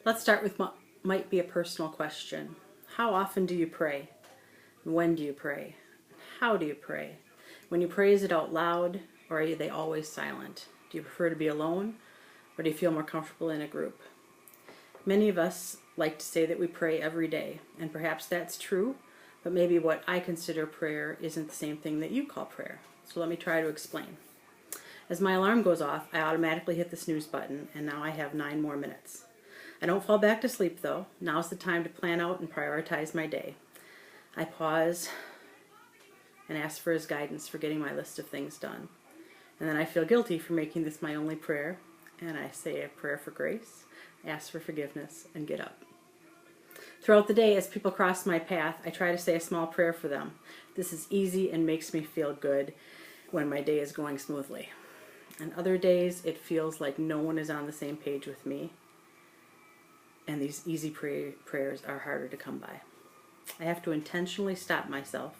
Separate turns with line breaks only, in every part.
Let's start with what might be a personal question. How often do you pray? When do you pray? How do you pray? When you pray, is it out loud or are they always silent? Do you prefer to be alone or do you feel more comfortable in a group? Many of us like to say that we pray every day, and perhaps that's true, but maybe what I consider prayer isn't the same thing that you call prayer. So let me try to explain. As my alarm goes off, I automatically hit the snooze button, and now I have 9 more minutes. I don't fall back to sleep though. Now's the time to plan out and prioritize my day. I pause and ask for his guidance for getting my list of things done. And then I feel guilty for making this my only prayer, and I say a prayer for grace, ask for forgiveness, and get up. Throughout the day, as people cross my path, I try to say a small prayer for them. This is easy and makes me feel good when my day is going smoothly. And other days, it feels like no one is on the same page with me, and these easy prayers are harder to come by. I have to intentionally stop myself,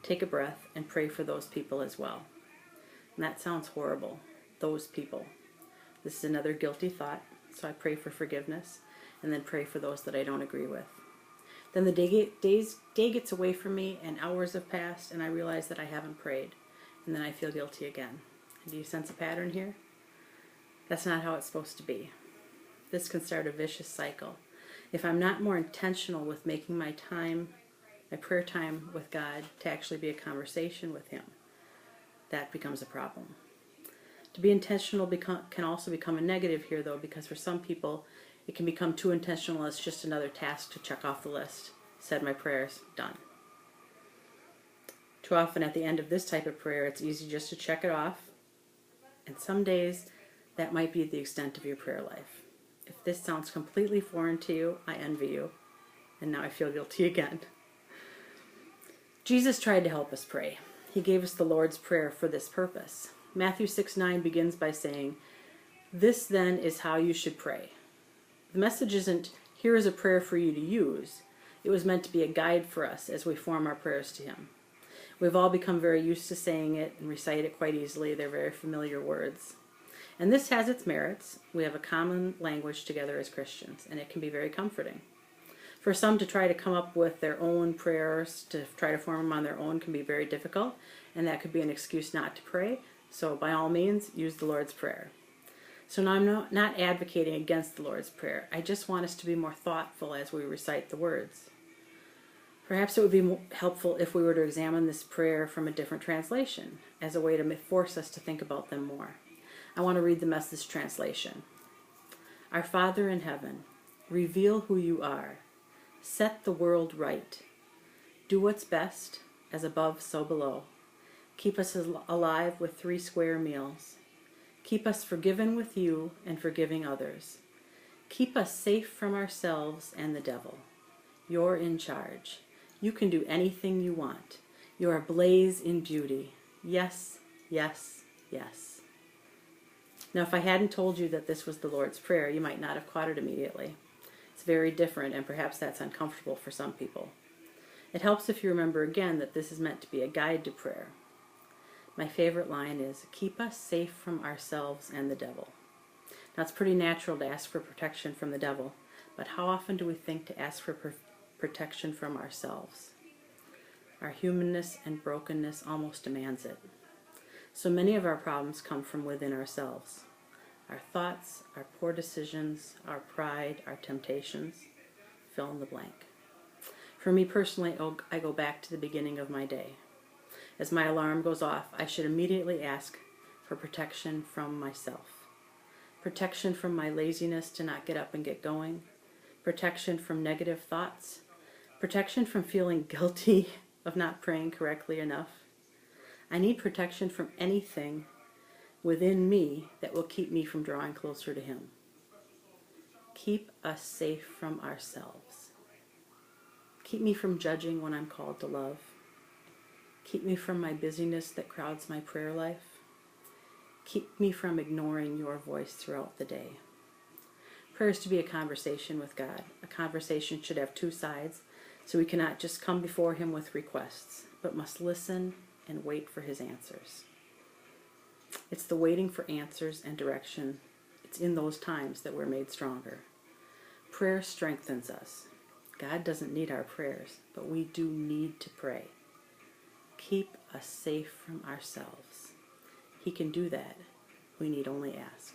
take a breath, and pray for those people as well. And that sounds horrible, those people. This is another guilty thought, so I pray for forgiveness, and then pray for those that I don't agree with. Then the day gets away from me, and hours have passed, and I realize that I haven't prayed, and then I feel guilty again. And do you sense a pattern here? That's not how it's supposed to be. This can start a vicious cycle. If I'm not more intentional with making my prayer time with God to actually be a conversation with Him, that becomes a problem. To be intentional can also become a negative here though, because for some people it can become too intentional as just another task to check off the list. Said my prayers, done. Too often at the end of this type of prayer, it's easy just to check it off, and some days that might be the extent of your prayer life. If this sounds completely foreign to you, I envy you, and now I feel guilty again. Jesus tried to help us pray. He gave us the Lord's Prayer for this purpose. Matthew 6:9 begins by saying, "This then is how you should pray." The message isn't, here is a prayer for you to use. It was meant to be a guide for us as we form our prayers to Him. We've all become very used to saying it and recite it quite easily. They're very familiar words. And this has its merits. We have a common language together as Christians, and it can be very comforting. For some to try to come up with their own prayers, to try to form them on their own, can be very difficult, and that could be an excuse not to pray. So by all means, use the Lord's Prayer. So now I'm not advocating against the Lord's Prayer. I just want us to be more thoughtful as we recite the words. Perhaps it would be helpful if we were to examine this prayer from a different translation, as a way to force us to think about them more. I want to read the Message translation. Our Father in heaven, reveal who you are. Set the world right. Do what's best, as above, so below. Keep us alive with 3 square meals. Keep us forgiven with you and forgiving others. Keep us safe from ourselves and the devil. You're in charge. You can do anything you want. You're ablaze in beauty. Yes, yes, yes. Now, if I hadn't told you that this was the Lord's Prayer, you might not have caught it immediately. It's very different, and perhaps that's uncomfortable for some people. It helps if you remember again that this is meant to be a guide to prayer. My favorite line is, keep us safe from ourselves and the devil. Now, it's pretty natural to ask for protection from the devil, but how often do we think to ask for protection from ourselves? Our humanness and brokenness almost demands it. So many of our problems come from within ourselves. Our thoughts, our poor decisions, our pride, our temptations, fill in the blank. For me personally, I go back to the beginning of my day. As my alarm goes off, I should immediately ask for protection from myself. Protection from my laziness to not get up and get going. Protection from negative thoughts. Protection from feeling guilty of not praying correctly enough. I need protection from anything within me that will keep me from drawing closer to Him. Keep us safe from ourselves. Keep me from judging when I'm called to love. Keep me from my busyness that crowds my prayer life. Keep me from ignoring your voice throughout the day. Prayer is to be a conversation with God. A conversation should have 2 sides, so we cannot just come before Him with requests, but must listen and wait for His answers. It's the waiting for answers and direction. It's in those times that we're made stronger. Prayer strengthens us. God doesn't need our prayers, but we do need to pray. Keep us safe from ourselves. He can do that. We need only ask.